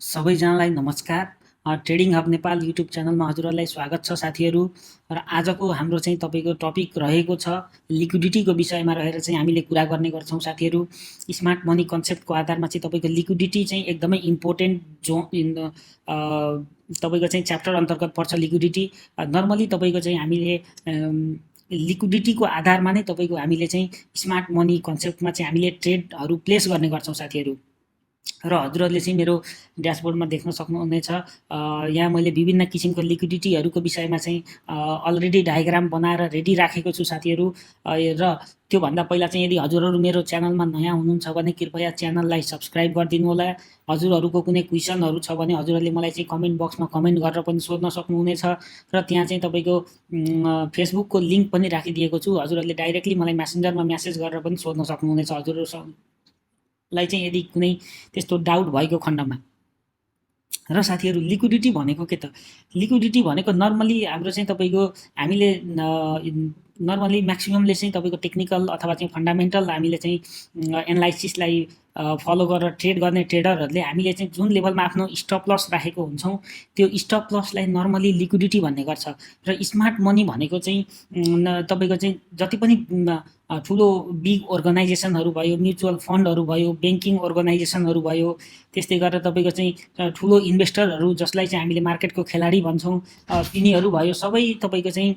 सबैजनालाई नमस्कार। Trading hub Nepal YouTube च्यानलमा हजुरहरूलाई स्वागत छ साथीहरू। र आजको हाम्रो चाहिँ तपाईँको टपिक रहेको छ लिक्विडिटीको विषयमा रहेर चाहिँ हामीले कुरा गर्ने गर्छौँ साथीहरू। स्मार्ट मनी कन्सेप्टको आधारमा चाहिँ तपाईँको लिक्विडिटी चाहिँ एकदमै इम्पोर्टेन्ट तपाईँको चाहिँ च्याप्टर अन्तर्गत पर्छ लिक्विडिटी। नर्मली तपाईँको चाहिँ हामीले लिक्विडिटीको आधारमा नै तपाईँको हामीले चाहिँ स्मार्ट मनी कन्सेप्टमा चाहिँ हामीले ट्रेडहरू प्लेस गर्ने गर्छौँ साथीहरू। र हजुरहरूले चाहिँ मेरो ड्यासबोर्डमा देख्न सक्नुहुनेछ। यहाँ मैले विभिन्न किसिमको लिक्विडिटीहरूको विषयमा चाहिँ अलरेडी डायग्राम बनाएर रेडी राखेको छु साथीहरू। र त्योभन्दा पहिला चाहिँ यदि हजुरहरू मेरो च्यानलमा नयाँ हुनुहुन्छ भने कृपया च्यानललाई सब्सक्राइब गरिदिनु होला। हजुरहरूको कुनै क्वेसनहरू छ भने हजुरहरूले मलाई चाहिँ कमेन्ट बक्समा कमेन्ट गरेर पनि सोध्न सक्नुहुनेछ। र त्यहाँ चाहिँ तपाईँको फेसबुकको लिङ्क पनि राखिदिएको छु, हजुरहरूले डाइरेक्टली मलाई मेसेन्जरमा म्यासेज गरेर पनि सोध्न सक्नुहुनेछ हजुरहरूलाई चाहिँ यदि कुनै त्यस्तो डाउट भएको खण्डमा। र साथीहरू लिक्विडिटी भनेको के त? लिक्विडिटी भनेको नर्मली हाम्रो चाहिँ तपाईँको हामीले नर्मली म्याक्सिममले चाहिँ तपाईँको टेक्निकल अथवा चाहिँ फन्डामेन्टल हामीले चाहिँ एनालाइसिसलाई फलो गरेर ट्रेड गर्ने ट्रेडरहरूले हामीले चाहिँ जुन लेभलमा आफ्नो स्टप लस राखेको हुन्छौँ त्यो स्टप लसलाई नर्मली लिक्विडिटी भन्ने गर्छ। र स्मार्ट मनी भनेको चाहिँ तपाईँको चाहिँ जति पनि ठुलो बिग अर्गनाइजेसनहरू भयो, म्युचुअल फन्डहरू भयो, ब्याङ्किङ अर्गनाइजेसनहरू भयो, त्यस्तै गरेर तपाईँको चाहिँ ठुलो इन्भेस्टरहरू जसलाई चाहिँ हामीले मार्केटको खेलाडी भन्छौँ तिनीहरू भयो, सबै तपाईँको चाहिँ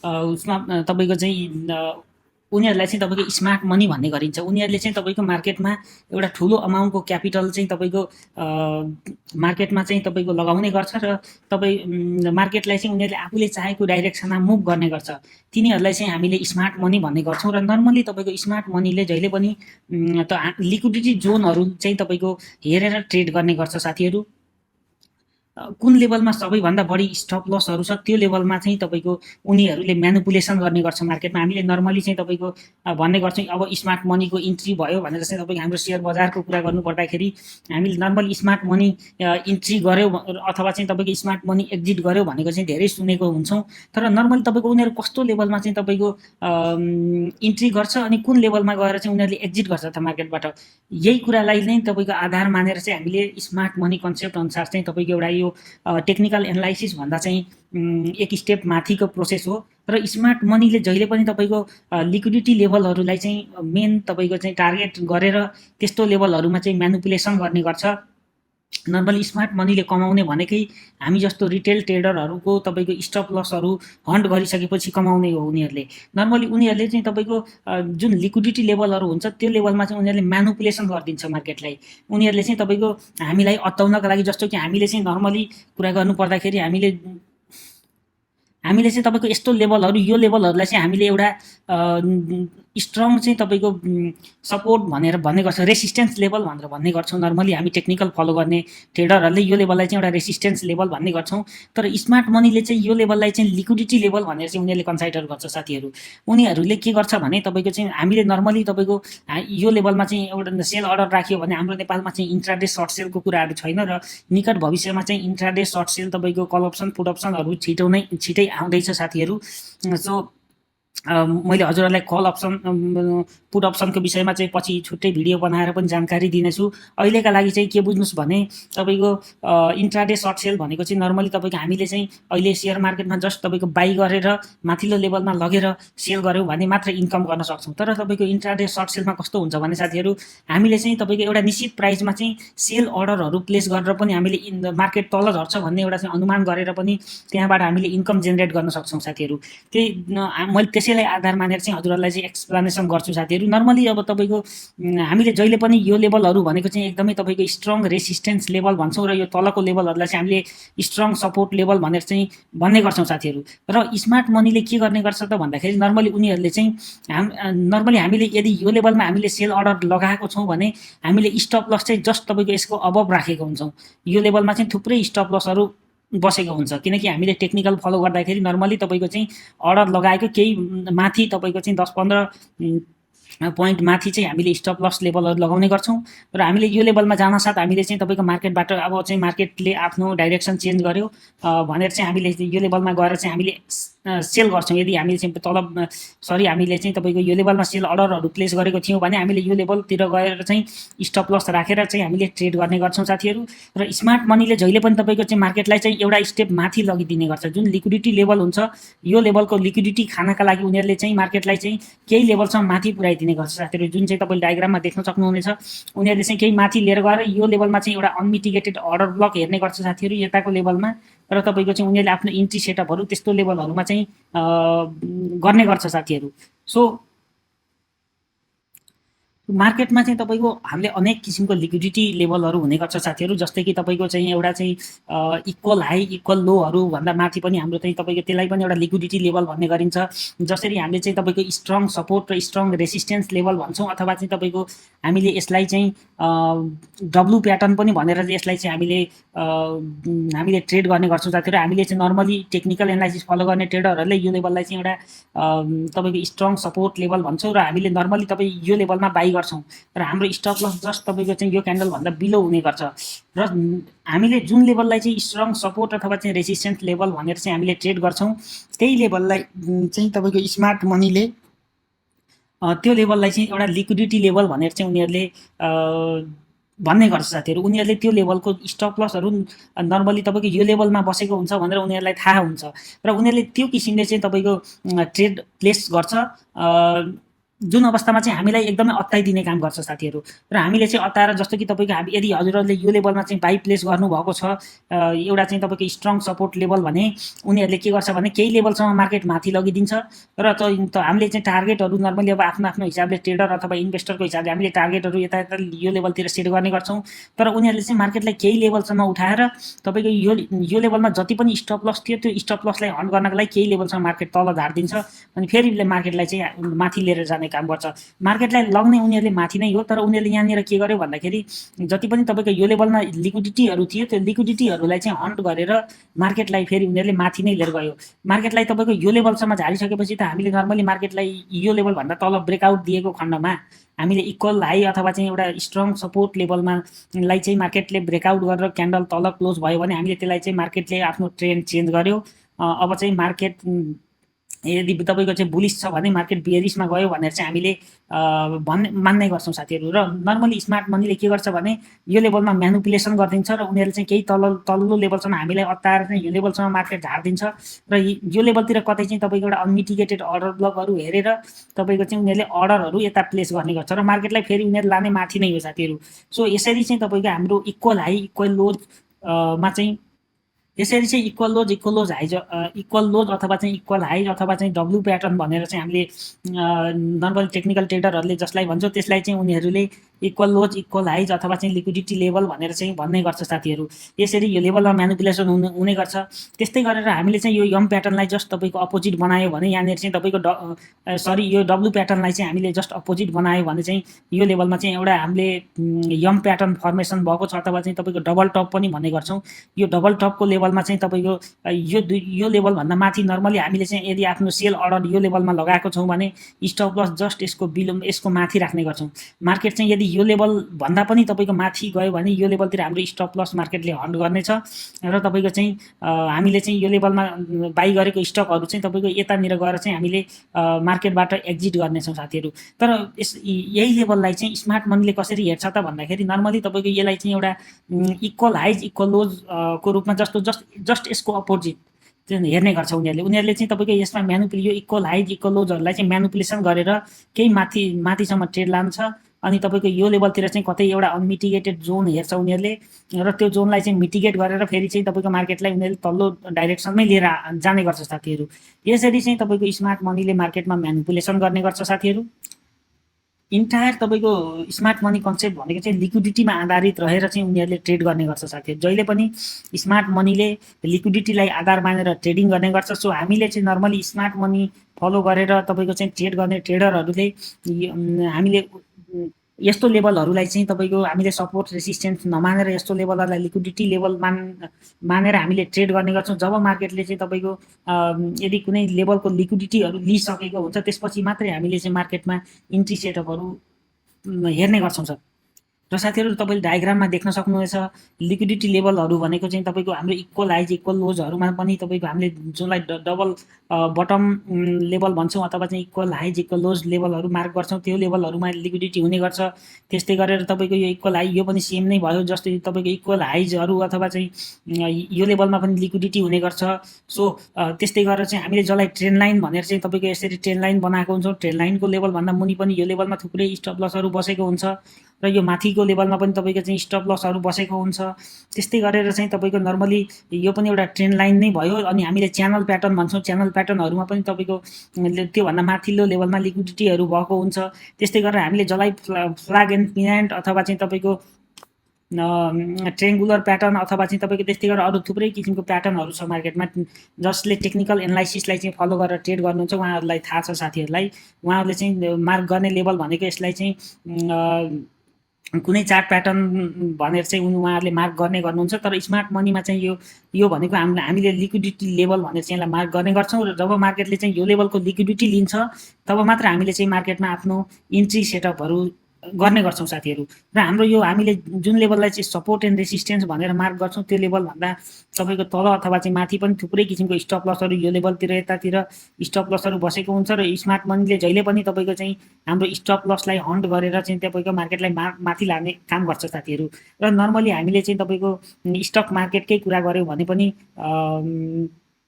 उसमा तपाईँको चाहिँ उनीहरूलाई चाहिँ तपाईँको स्मार्ट मनी भन्ने गरिन्छ। उनीहरूले चाहिँ तपाईँको मार्केटमा एउटा ठुलो अमाउन्टको क्यापिटल चाहिँ तपाईँको मार्केटमा चाहिँ तपाईँको लगाउने गर्छ र तपाईँ मार्केटलाई चाहिँ उनीहरूले आफूले चाहेको डाइरेक्सनमा मुभ गर्ने गर्छ। तिनीहरूलाई चाहिँ हामीले स्मार्ट मनी भन्ने गर्छौँ। र नर्मली तपाईँको स्मार्ट मनीले जहिले पनि त लिक्विडिटी जोनहरू चाहिँ तपाईँको हेरेर ट्रेड गर्ने गर्छ साथीहरू। कुन लेभलमा सबैभन्दा बढी स्टप लसहरू छ त्यो लेभलमा चाहिँ तपाईँको उनीहरूले म्यानिपुलेसन गर्ने गर्छ मार्केटमा। हामीले नर्मली चाहिँ तपाईँको भन्ने गर्छौँ अब स्मार्ट मनीको इन्ट्री भयो भनेर चाहिँ तपाईँको हाम्रो सेयर बजारको कुरा गर्नुपर्दाखेरि हामीले नर्मली स्मार्ट मनी इन्ट्री गऱ्यो अथवा चाहिँ तपाईँको स्मार्ट मनी एक्जिट गऱ्यो भनेको चाहिँ धेरै सुनेको हुन्छौँ। तर नर्मली तपाईँको उनीहरू कस्तो लेभलमा चाहिँ तपाईँको इन्ट्री गर्छ अनि कुन लेभलमा गएर चाहिँ उनीहरूले एक्जिट गर्छ त मार्केटबाट, यही कुरालाई नै तपाईँको आधार मानेर चाहिँ हामीले स्मार्ट मनी कन्सेप्ट अनुसार चाहिँ तपाईँको एउटा यो टेक्निकल एनालाइसिस भन्दा चाहिँ एक स्टेप माथिको प्रोसेस हो। र स्मार्ट मनीले जहिले पनि तपाईँको लिक्विडिटी लेभलहरूलाई चाहिँ मेन तपाईँको चाहिँ टार्गेट गरेर त्यस्तो लेभलहरूमा चाहिँ म्यानिपुलेसन गर्ने गर्छ। नर्मली स्मार्ट मनीले कमाउने भनेकै हामी जस्तो रिटेल ट्रेडरहरूको तपाईँको स्टप लसहरू हन्ट गरिसकेपछि कमाउने हो उनीहरूले। नर्मली उनीहरूले चाहिँ तपाईँको जुन लिक्विडिटी लेभलहरू हुन्छ त्यो लेभलमा चाहिँ उनीहरूले म्यानिपुलेसन गरिदिन्छ मार्केटलाई। उनीहरूले चाहिँ तपाईँको हामीलाई अत्ताउनका लागि, जस्तो कि हामीले चाहिँ नर्मली कुरा गर्नुपर्दाखेरि हामीले चाहिँ तपाईँको यस्तो लेभलहरू यो लेभलहरूलाई चाहिँ हामीले एउटा स्ट्रङ चाहिँ तपाईँको सपोर्ट भनेर भन्ने गर्छ, रेसिस्टेन्स लेभल भनेर भन्ने गर्छौँ। नर्मली हामी टेक्निकल फलो गर्ने ट्रेडरहरूले यो लेभललाई चाहिँ एउटा रेसिस्टेन्स लेभल भन्ने गर्छौँ। तर स्मार्ट मनीले चाहिँ यो लेभललाई चाहिँ लिक्विडिटी लेभल भनेर चाहिँ उनीहरूले कन्सिडर गर्छ साथीहरू। उनीहरूले के गर्छ भने तपाईँको चाहिँ हामीले नर्मली तपाईँको यो लेभलमा चाहिँ एउटा सेल अर्डर राख्यो भने हाम्रो नेपालमा चाहिँ इन्ट्राडे सर्ट सेलको कुराहरू छैन र निकट भविष्यमा चाहिँ इन्ट्राडे सर्ट सेल तपाईँको कल अप्सन पुट अप्सनहरू छिटै आउँदैछ साथीहरू। सो मैले हजुरहरूलाई कल अप्सन पुट अप्सनको विषयमा चाहिँ पछि छुट्टै भिडियो बनाएर पनि जानकारी दिनेछु। अहिलेका लागि चाहिँ के बुझ्नुहोस् भने तपाईँको इन्ट्राडे सर्ट सेल भनेको चाहिँ नर्मली तपाईँको हामीले चाहिँ अहिले सेयर मार्केटमा जस्ट तपाईँको बाई गरेर माथिल्लो लेभलमा लगेर सेल गऱ्यौँ भने मात्र इन्कम गर्न सक्छौँ। तर तपाईँको इन्ट्राडे सर्ट सेलमा कस्तो हुन्छ भने साथीहरू हामीले चाहिँ तपाईँको एउटा निश्चित प्राइसमा चाहिँ सेल अर्डरहरू प्लेस गरेर पनि हामीले मार्केट तल झर्छ भन्ने एउटा चाहिँ अनुमान गरेर पनि त्यहाँबाट हामीले इन्कम जेनेरेट गर्न सक्छौँ साथीहरू। त्यही मैले त्यसैलाई आधार मानेर चाहिँ हजुरहरूलाई चाहिँ एक्सप्लेनेसन गर्छु साथीहरू। नर्मली अब तपाईँको हामीले जहिले पनि यो लेभलहरू भनेको चाहिँ एकदमै तपाईँको स्ट्रङ रेसिस्टेन्स लेभल भन्छौँ र यो तलको लेभलहरूलाई चाहिँ हामीले स्ट्रङ सपोर्ट लेभल भनेर चाहिँ भन्ने गर्छौँ साथीहरू। र स्मार्ट मनीले के गर्ने गर्छ त भन्दाखेरि नर्मली उनीहरूले चाहिँ नर्मली हामीले यदि यो लेभलमा हामीले सेल अर्डर लगाएको छौँ भने हामीले स्टप लस चाहिँ जस्ट तपाईँको यसको अबभ राखेको हुन्छौँ। यो लेभलमा चाहिँ थुप्रै स्टप लसहरू बसेको हुन्छ किनकि हामीले टेक्निकल फलो गर्दाखेरि नर्मली तपाईँको चाहिँ अर्डर लगाएको केही माथि तपाईँको चाहिँ 10-15 पोइन्ट माथि चाहिँ हामीले स्टप लस लेभलहरू लगाउने गर्छौँ। र हामीले यो लेभलमा जान साथ हामीले चाहिँ तपाईँको मार्केटबाट अब चाहिँ मार्केटले आफ्नो डाइरेक्सन चेन्ज गर्यो भनेर चाहिँ हामीले यो लेभलमा गएर चाहिँ हामीले सेल गर्छौँ। यदि हामीले चाहिँ हामीले चाहिँ तपाईँको यो लेभलमा सेल अर्डरहरू प्लेस गरेको थियौँ भने हामीले यो लेभलतिर गएर चाहिँ स्टप लस राखेर चाहिँ हामीले ट्रेड गर्ने गर्छौँ साथीहरू। र स्मार्ट मनीले जहिले पनि तपाईँको चाहिँ मार्केटलाई चाहिँ एउटा स्टेप माथि लगिदिने गर्छ। जुन लिक्विडिटी लेभल हुन्छ यो लेभलको लिक्विडिटी खानका लागि उनीहरूले चाहिँ मार्केटलाई चाहिँ केही लेभलसम्म माथि पुर्याइदिने गर्छ साथीहरू। जुन चाहिँ तपाईँले डायग्राममा देख्न सक्नुहुनेछ, उनीहरूले चाहिँ केही माथि लिएर गएर यो लेभलमा चाहिँ एउटा अनमिटिगेटेड अर्डर ब्लक हेर्ने गर्छ साथीहरू यताको लेभलमा। र तपाईँको चाहिँ उनीहरूले आफ्नो इन्ट्री सेटअपहरू त्यस्तो लेभलहरूमा चाहिँ गर्ने गर्छ साथीहरू। सो मार्केटमा चाहिँ तपाईँको हामीले अनेक किसिमको लिक्विडिटी लेभलहरू हुने गर्छ साथीहरू। जस्तै कि तपाईँको चाहिँ एउटा चाहिँ इक्वल हाई इक्वल लोहरू भन्दा माथि पनि हाम्रो चाहिँ तपाईँको त्यसलाई पनि एउटा लिक्विडिटी लेभल भन्ने गरिन्छ। जसरी हामीले चाहिँ तपाईँको स्ट्रङ सपोर्ट र स्ट्रङ रेसिस्टेन्स लेभल भन्छौँ, अथवा चाहिँ तपाईँको हामीले यसलाई चाहिँ डब्लु प्याटर्न पनि भनेर यसलाई चाहिँ हामीले ट्रेड गर्ने गर्छौँ साथीहरू। हामीले चाहिँ नर्मली टेक्निकल एनालाइसिस फलो गर्ने ट्रेडरहरूले यो लेभललाई चाहिँ एउटा तपाईँको स्ट्रङ सपोर्ट लेभल भन्छौँ र हामीले नर्मली तपाईँ यो लेभलमा बाई गर्छौँ र हाम्रो स्टप लस जस्ट तपाईँको चाहिँ यो क्यान्डलभन्दा बिलो हुने गर्छ। र हामीले जुन लेभललाई चाहिँ स्ट्रङ सपोर्ट अथवा चाहिँ रेसिस्टेन्स लेभल भनेर चाहिँ हामीले ट्रेड गर्छौँ त्यही लेभललाई चाहिँ तपाईँको स्मार्ट मनीले त्यो लेभललाई चाहिँ एउटा लिक्विडिटी लेभल भनेर चाहिँ उनीहरूले भन्ने गर्छ साथीहरू। उनीहरूले त्यो लेभलको स्टप लसहरू नर्मली तपाईँको यो लेभलमा बसेको हुन्छ भनेर उनीहरूलाई थाहा हुन्छ र उनीहरूले त्यो किसिमले चाहिँ तपाईँको ट्रेड प्लेस गर्छ, जुन अवस्थामा चाहिँ हामीलाई एकदमै अत्ताइदिने काम गर्छ साथीहरू। र हामीले चाहिँ अत्ताएर जस्तो कि तपाईँको यदि हजुरहरूले यो लेभलमा चाहिँ बाई प्लेस गर्नुभएको छ एउटा चाहिँ तपाईँको स्ट्रङ सपोर्ट लेभल भने उनीहरूले के गर्छ भने केही लेभलसम्म मार्केट माथि लगिदिन्छ र हामीले चाहिँ टार्गेटहरू नर्मली अब आफ्नो आफ्नो हिसाबले ट्रेडर अथवा इन्भेस्टरको हिसाबले हामीले टार्गेटहरू यता यो लेभलतिर सेट गर्ने गर्छौँ। तर उनीहरूले चाहिँ मार्केटलाई केही लेभलसम्म उठाएर तपाईँको यो लेभलमा जति पनि स्टप लस थियो त्यो स्टप लसलाई हन्ट गर्नको लागि केही लेभलसम्म मार्केट तल झारिदिन्छ अनि फेरि मार्केटलाई चाहिँ माथि लिएर जाने काम गर्छ। मार्केटलाई लग्ने उनीहरूले माथि नै हो, तर उनीहरूले यहाँनिर के गर्यो भन्दाखेरि जति पनि तपाईँको यो लेभलमा लिक्विडिटीहरू थियो त्यो लिक्विडिटीहरूलाई चाहिँ हन्ट गरेर मार्केटलाई फेरि उनीहरूले माथि नै लिएर गयो। मार्केटलाई तपाईँको यो लेभलसम्म झारिसकेपछि त हामीले नर्मली मार्केटलाई यो लेभलभन्दा तल ब्रेकआउट दिएको खण्डमा हामीले इक्वल हाई अथवा चाहिँ एउटा स्ट्रङ सपोर्ट लेभलमा चाहिँ मार्केटले ब्रेकआउट गरेर क्यान्डल तल क्लोज भयो भने हामीले त्यसलाई चाहिँ मार्केटले आफ्नो ट्रेन्ड चेन्ज गर्यो। अब चाहिँ मार्केट यदि तपाईँको चाहिँ बुलिस छ भने मार्केट बियरिसमा गयो भनेर चाहिँ हामीले मान्ने गर्छौँ साथीहरू। र नर्मली स्मार्ट मनीले के गर्छ भने यो लेभलमा म्यानुपुलेसन गरिदिन्छ र उनीहरूले चाहिँ केही तल्लो लेभलसम्म हामीलाई अत्ताएर चाहिँ यो लेभलसम्म मार्केट झारिदिन्छ र यो लेभलतिर कतै चाहिँ तपाईँको एउटा अनमिटिगेटेड अर्डर ब्लकहरू हेरेर तपाईँको चाहिँ उनीहरूले अर्डरहरू यता प्लेस गर्ने गर्छ र मार्केटलाई फेरि उनीहरू लाने माथि नै हो साथीहरू। सो यसरी चाहिँ तपाईँको हाम्रो इक्वल हाई इक्वल लोमा चाहिँ यसरी चाहिँ इक्वल लोज अथवा चाहिँ इक्वल हाई अथवा चाहिँ डब्लु प्याटर्न भनेर चाहिँ हामीले नर्मल टेक्निकल ट्रेडरहरूले जसलाई भन्छौँ त्यसलाई चाहिँ उनीहरूले इक्वल लोज इक्वल हाइज अथवा चाहिँ लिक्विडिटी लेभल भनेर चाहिँ भन्ने गर्छ साथीहरू। यसरी यो लेभलमा म्यानुपुलेसन हुने गर्छ। त्यस्तै गरेर हामीले चाहिँ यो यम प्याटर्नलाई जस्ट तपाईँको अपोजिट बनायो भने यहाँनिर चाहिँ तपाईँको यो डब्लु प्याटर्नलाई चाहिँ हामीले जस्ट अपोजिट बनायो भने चाहिँ यो लेभलमा चाहिँ एउटा हामीले यम प्याटर्न फर्मेसन भएको छ अथवा चाहिँ तपाईँको डबल टप पनि भन्ने गर्छौँ। यो डबल टपको लेभलमा चाहिँ तपाईँको यो लेभलभन्दा माथि नर्मली हामीले चाहिँ यदि आफ्नो सेल अर्डर यो लेभलमा लगाएको छौँ भने स्टप लस जस्ट यसको माथि राख्ने गर्छौँ। मार्केट चाहिँ यदि यो लेभल भन्दा पनि तपाईँको माथि गयो भने यो लेभलतिर हाम्रो स्टप लस मार्केटले हन्ट गर्नेछ र तपाईँको चाहिँ हामीले चाहिँ यो लेभलमा बाई गरेको स्टकहरू चाहिँ तपाईँको यतानिर गएर चाहिँ हामीले मार्केटबाट एक्जिट गर्नेछौँ साथीहरू। तर यही लेभललाई चाहिँ स्मार्ट मनीले कसरी हेर्छ त भन्दाखेरि नर्मली तपाईँको यसलाई चाहिँ एउटा इक्वल हाइज इक्वल लोज को रूपमा जस्ट यसको अपोजिट हेर्ने गर्छ उनीहरूले चाहिँ तपाईँको यसमा यो इक्वल हाइज इक्वल लोजहरूलाई चाहिँ म्यानुपुलेसन गरेर केही माथिसम्म ट्रेड लान्छ अनि तपाईँको यो लेभलतिर चाहिँ कतै एउटा अनमिटिगेटेड जोन हेर्छ उनीहरूले र त्यो जोनलाई चाहिँ मिटिगेट गरेर फेरि चाहिँ तपाईँको मार्केटलाई उनीहरूले तल्लो डाइरेक्सनमै लिएर जाने गर्छ साथीहरू। यसरी चाहिँ तपाईँको स्मार्ट मनीले मार्केटमा म्यानुपुलेसन गर्ने गर्छ साथीहरू। इन्टायर तपाईँको स्मार्ट मनी कन्सेप्ट भनेको चाहिँ लिक्विडिटीमा आधारित रहेर चाहिँ उनीहरूले ट्रेड गर्ने गर्छ साथीहरू। जहिले पनि स्मार्ट मनीले लिक्विडिटीलाई आधार मानेर ट्रेडिङ गर्ने गर्छ। सो हामीले चाहिँ नर्मली स्मार्ट मनी फलो गरेर तपाईँको चाहिँ ट्रेड गर्ने ट्रेडरहरूले हामीले यस्तो लेभलहरूलाई चाहिँ तपाईँको हामीले सपोर्ट रेसिस्टेन्स नमानेर यस्तो लेभलहरूलाई लिक्विडिटी लेभल मानेर हामीले ट्रेड गर्ने गर्छौँ। जब मार्केटले चाहिँ तपाईँको यदि कुनै लेभलको लिक्विडिटीहरू लिइसकेको हुन्छ त्यसपछि मात्रै हामीले चाहिँ मार्केटमा इन्ट्री सेटअपहरू हेर्ने गर्छौँ सर। र साथीहरू तपाईँले डायग्राममा देख्न सक्नुहुनेछ लिक्विडिटी लेभलहरू भनेको चाहिँ तपाईँको हाम्रो इक्वल हाइज इक्वल लोजहरूमा पनि तपाईँको हामीले जसलाई डबल बटम लेभल भन्छौँ अथवा चाहिँ इक्वल हाइज इक्वल लोज लेभलहरू मार्क गर्छौँ त्यो लेभलहरूमा लिक्विडिटी हुने गर्छ। त्यस्तै गरेर तपाईँको यो इक्वल हाई यो पनि सेम नै भयो, जस्तै तपाईँको इक्वल हाइजहरू अथवा चाहिँ यो लेभलमा पनि लिक्विडिटी हुने गर्छ। सो त्यस्तै गरेर चाहिँ हामीले जसलाई ट्रेन लाइन भनेर चाहिँ तपाईँको यसरी ट्रेन लाइन बनाएको हुन्छौँ, ट्रेन लाइनको लेभलभन्दा मुनि पनि यो लेभलमा थुप्रै स्टप लसहरू बसेको हुन्छ र यो माथिको लेभलमा पनि तपाईँको चाहिँ स्टप लसहरू बसेको हुन्छ। त्यस्तै गरेर चाहिँ तपाईँको नर्मली यो पनि एउटा ट्रेन लाइन नै भयो। अनि हामीले च्यानल प्याटर्न भन्छौँ, च्यानल प्याटर्नहरूमा पनि तपाईँको त्योभन्दा माथिल्लो लेभलमा लिक्विडिटीहरू भएको हुन्छ। त्यस्तै गरेर हामीले जसलाई फ्ल्याग एन्ड पिनान्ट अथवा चाहिँ तपाईँको ट्रेङ्गुलर प्याटर्न अथवा चाहिँ तपाईँको त्यस्तै गरेर अरू थुप्रै किसिमको प्याटर्नहरू छ मार्केटमा, जसले टेक्निकल एनालाइसिसलाई चाहिँ फलो गरेर ट्रेड गर्नुहुन्छ उहाँहरूलाई थाहा छ साथीहरूलाई। उहाँहरूले चाहिँ मार्क गर्ने लेभल भनेको यसलाई चाहिँ कुनै चार्ट प्याटर्न भनेर चाहिँ उहाँहरूले मार्क गर्ने गर्नुहुन्छ। तर स्मार्ट मनीमा चाहिँ यो भनेको हामीले लिक्विडिटी लेभल भनेर चाहिँ यसलाई मार्क गर्ने गर्छौँ र जब मार्केटले चाहिँ यो लेभलको लिक्विडिटी लिन्छ तब मात्र हामीले चाहिँ मार्केटमा आफ्नो इन्ट्री सेटअपहरू गर्ने गर्छौँ साथीहरू। र हाम्रो यो हामीले जुन लेभललाई चाहिँ सपोर्ट एन्ड रेसिस्टेन्स भनेर मार्क गर्छौँ त्यो लेभलभन्दा तपाईँको तल अथवा चाहिँ माथि पनि थुप्रै किसिमको स्टप लसहरू यो लेभलतिर यतातिर स्टप लसहरू बसेको हुन्छ र स्मार्ट मनीले जहिले पनि तपाईँको चाहिँ हाम्रो स्टप लसलाई हन्ट गरेर चाहिँ तपाईँको मार्केटलाई माथि लाने काम गर्छ साथीहरू। र नर्मली हामीले चाहिँ तपाईँको स्टक मार्केटकै कुरा गऱ्यौँ भने पनि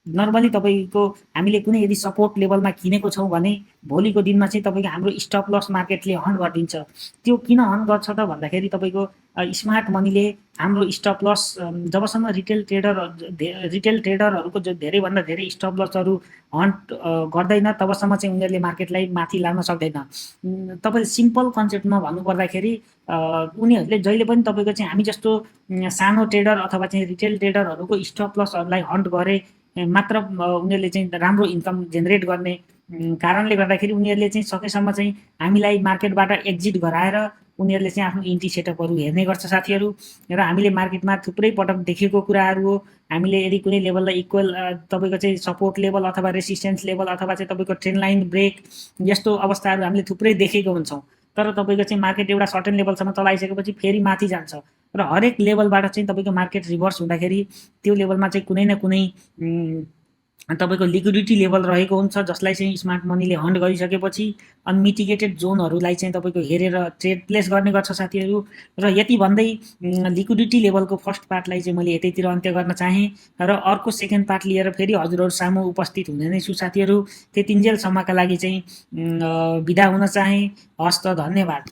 नर्मली तपाईँको हामीले कुनै यदि सपोर्ट लेभलमा किनेको छौँ भने भोलिको दिनमा चाहिँ तपाईँको हाम्रो स्टप लस मार्केटले हन्ट गरिदिन्छ। त्यो किन हन्ट गर्छ त भन्दाखेरि तपाईँको स्मार्ट मनीले हाम्रो स्टप लस जबसम्म रिटेल ट्रेडरहरूको जो धेरैभन्दा धेरै स्टप लसहरू हन्ट गर्दैन तबसम्म चाहिँ उनीहरूले मार्केटलाई माथि लान सक्दैन। तपाईँले सिम्पल कन्सेप्टमा भन्नुपर्दाखेरि उनीहरूले जहिले पनि तपाईँको चाहिँ हामी जस्तो सानो ट्रेडर अथवा चाहिँ रिटेल ट्रेडरहरूको स्टप लसहरूलाई हन्ट गरे मात्र उनीहरूले चाहिँ राम्रो इन्कम जेनेरेट गर्ने कारणले गर्दाखेरि उनीहरूले चाहिँ सकेसम्म चाहिँ हामीलाई मार्केटबाट एक्जिट गराएर उनीहरूले चाहिँ आफ्नो इन्ट्री सेटअपहरू हेर्ने गर्छ साथीहरू। र हामीले मार्केटमा थुप्रै पटक देखेको कुराहरू हो, हामीले यदि कुनै लेभललाई इक्वल तपाईँको चाहिँ सपोर्ट लेभल अथवा रेसिस्टेन्स लेभल अथवा चाहिँ तपाईँको ट्रेन लाइन ब्रेक यस्तो अवस्थाहरू हामीले थुप्रै देखेको हुन्छौँ। तर तपाईँको चाहिँ मार्केट एउटा सर्टेन लेभलसम्म चलाइसकेपछि फेरि माथि जान्छ र हरेक लेभलबाट चाहिँ तपाईँको मार्केट रिभर्स हुँदाखेरि त्यो लेभलमा चाहिँ कुनै न कुनै तपाईँको लिक्विडिटी लेभल रहेको हुन्छ जसलाई चाहिँ स्मार्ट मनीले हन्ट गरिसकेपछि अनमिटिगेटेड जोनहरूलाई चाहिँ तपाईँको हेरेर ट्रेड प्लेस गर्ने गर्छ साथीहरू। र यति भन्दै लिक्विडिटी लेभलको फर्स्ट पार्टलाई चाहिँ मैले यतैतिर अन्त्य गर्न चाहेँ र अर्को सेकेन्ड पार्ट लिएर फेरि हजुरहरू सामु उपस्थित हुने नै छु साथीहरू। त्यतिन्जेलसम्मका लागि चाहिँ बिदा हुन चाहेँ। हस् त, धन्यवाद।